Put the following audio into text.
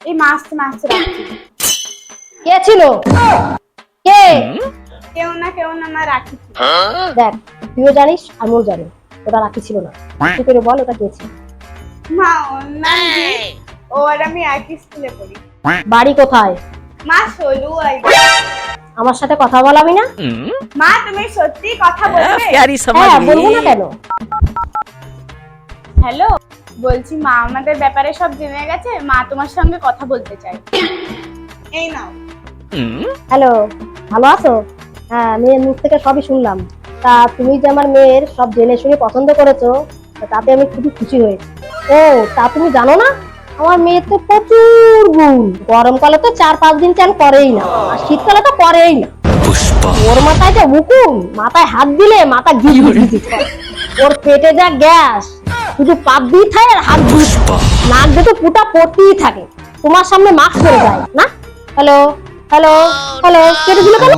এই মাছ মাছ রাখছি। কে ছিল? কে? কেউ না মা রাখি ছিল। দেখ, তুইও জানিস আমিও জানি ওটা রাখি ছিল না। তুই করে বল ওটা কে ছিল? মা ওর নাম জিৎ, ও আর আমি একই স্কুলে পড়ি। বাড়ি কোথায়? মা সলু আই। আমার সাথে কথা বলাবি না? মা তুমি সত্যি কথা বলবে? प्यारी समझ হ্যাঁ, বলবো गई না কেন? হ্যালো, বলছি মা আমাদের ব্যাপারে সব জেনে গেছে, মা তোমার সঙ্গে কথা বলতে চাই। এই নাও। হ্যালো, ভালো আছো? হ্যাঁ, মেয়ের মুখ থেকে সবই শুনলাম। তা তুমি যে আমার মেয়ের সব জেনে শুনে পছন্দ করেছো, তাতে আমি খুবই খুশি হয়েছি। ও, তা তুমি জানো না আমার মেয়ের তো প্রচুর গুণ। গরমকালে তো 4-5 দিন চান করেই না, আর শীতকালে তো করেই না। ওর মাথায় যে হুকুম, মাথায় হাত দিলে মাথা গিজগিজ করে। ওর পেটে যা গ্যাস, শুধু পাপ দিয়ে থাকে আর হাত দিয়ে নাক দুটো ফুটা পড়তেই থাকে। তোমার সামনে মাস্ক পরে যায় না? হ্যালো হ্যালো হ্যালো, কেটে দিল কেন?